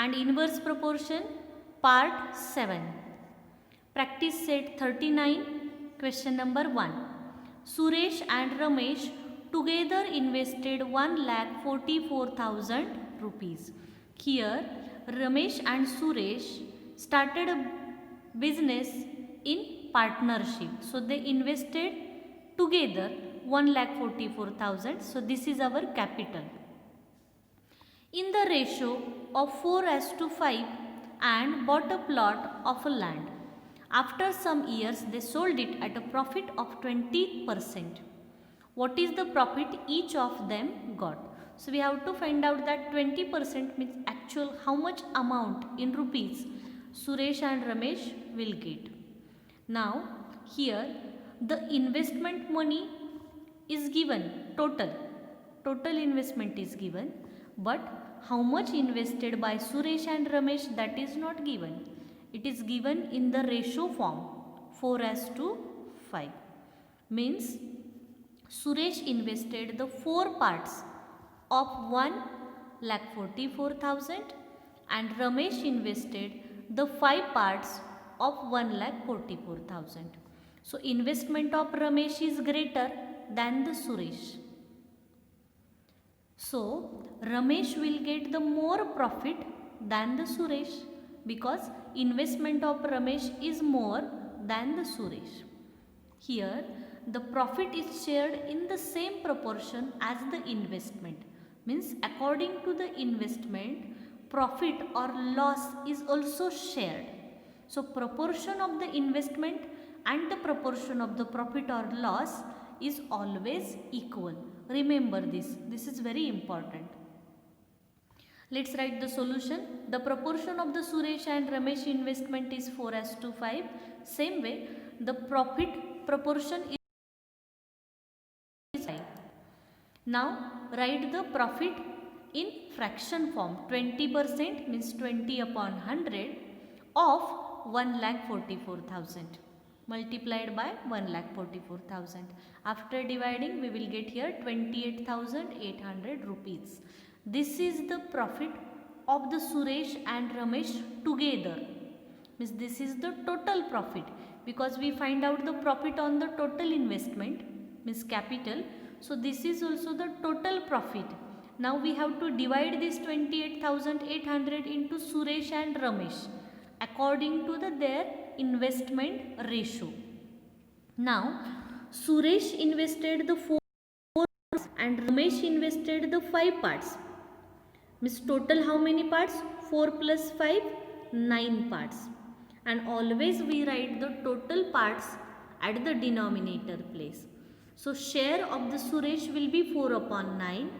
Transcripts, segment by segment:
and inverse proportion part 7. Practice set 39, question number 1. Suresh and Ramesh together invested 1,44,000 rupees. Here Ramesh and Suresh started a business in partnership. So they invested together 1,44,000. So this is our capital. In the ratio of 4:5 and bought a plot of land. After some years they sold it at a profit of 20%. What is the profit each of them got? So we have to find out that 20% means actual how much amount in rupees Suresh and Ramesh will get. Now here the investment money is given, total investment is given, but how much invested by Suresh and Ramesh, that is not given. It is given in the ratio form 4:5. Means Suresh invested the 4 parts of 1,44,000 and Ramesh invested the 5 parts of 1,44,000. So investment of Ramesh is greater than the Suresh. So Ramesh will get the more profit than the Suresh because investment of Ramesh is more than the Suresh. Here the profit is shared in the same proportion as the investment. Means according to the investment, profit or loss is also shared. So proportion of the investment and the proportion of the profit or loss is always equal. Remember this. This is very important. Let's write the solution. The proportion of the Suresh and Ramesh investment is 4:5. Same way, the profit proportion is 5. Now write the profit in fraction form. 20% means 20 upon 100 of 1,44,000 multiplied by 1,44,000. After dividing, we will get here 28,800 rupees. This is the profit of the Suresh and Ramesh together. Means this is the total profit because we find out the profit on the total investment, means capital. So this is also the total profit. Now we have to divide this 28,800 into Suresh and Ramesh according to their investment ratio. Now Suresh invested the 4 parts and Ramesh invested the 5 parts. Means total how many parts? 4 plus 5, 9 parts. And always we write the total parts at the denominator place. So share of the Suresh will be 4 upon 9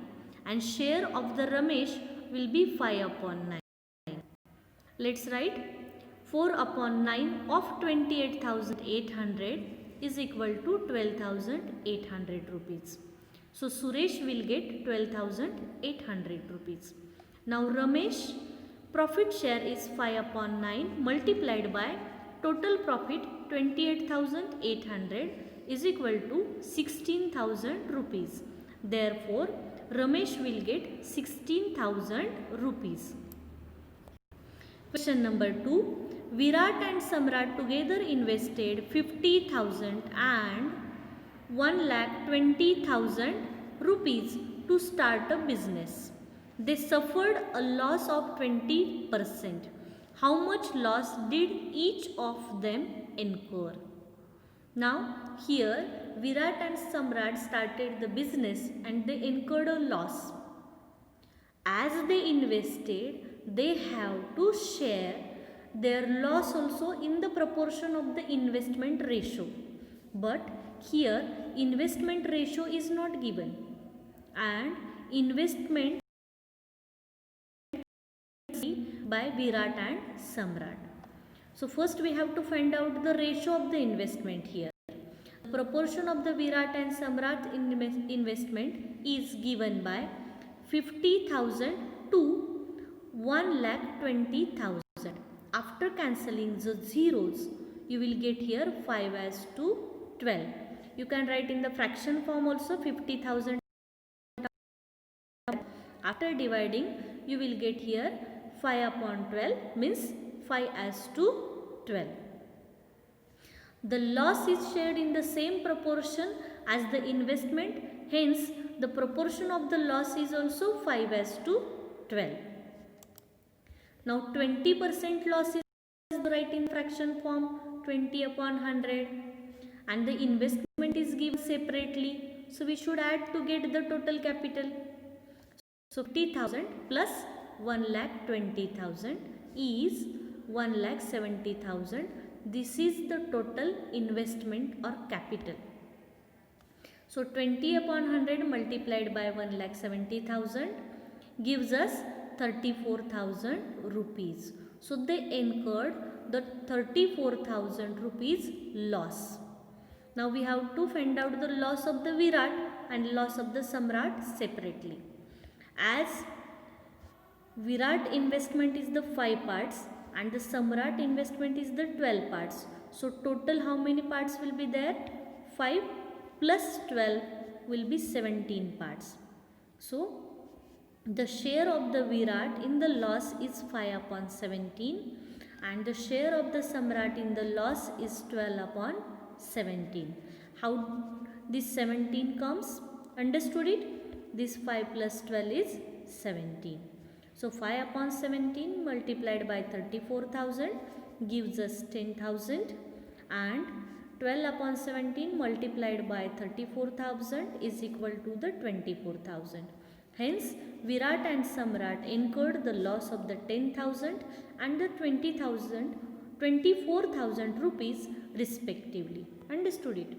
and share of the Ramesh will be 5 upon 9. Let's write 4 upon 9 of 28,800 is equal to 12,800 rupees. So Suresh will get 12,800 rupees. Now Ramesh profit share is 5 upon 9 multiplied by total profit 28,800 is equal to 16,000 rupees. Therefore Ramesh will get 16,000 rupees. Question number 2. Virat and Samrat together invested 50,000 and 1,20,000 rupees to start a business. They suffered a loss of 20%. How much loss did each of them incur? Now here Virat and Samrat started the business and they incurred a loss. As they invested, they have to share their loss also in the proportion of the investment ratio. But here investment ratio is not given and investment by Virat and Samrat. So first we have to find out the ratio of the investment here. The proportion of the Virat and Samrat investment is given by 50,000 to 1,20,000. After cancelling the zeros, you will get here 5:12. You can write in the fraction form also 50,000. After dividing, you will get here 5 upon 12 means 5 as to 12. The loss is shared in the same proportion as the investment, hence the proportion of the loss is also 5 as to 12. Now 20% loss is right in fraction form, 20 upon 100, and the investment is given separately. So we should add to get the total capital. So 50,000 plus 1,20,000 is 1,70,000. This is the total investment or capital. So 20 upon 100 multiplied by 1,70,000 gives us 34,000 rupees. So they incurred the 34,000 rupees loss. Now we have to find out the loss of the Virat and loss of the Samrat separately. As Virat investment is the 5 parts and the Samrat investment is the 12 parts. So total how many parts will be there? 5 plus 12 will be 17 parts. So the share of the Virat in the loss is 5 upon 17 and the share of the Samrat in the loss is 12 upon 17. How this 17 comes? Understood it? This 5 plus 12 is 17. So 5 upon 17 multiplied by 34,000 gives us 10,000 and 12 upon 17 multiplied by 34,000 is equal to the 24,000. Hence, Virat and Samrat incurred the loss of the 10,000 and the 24,000 rupees respectively. Understood it?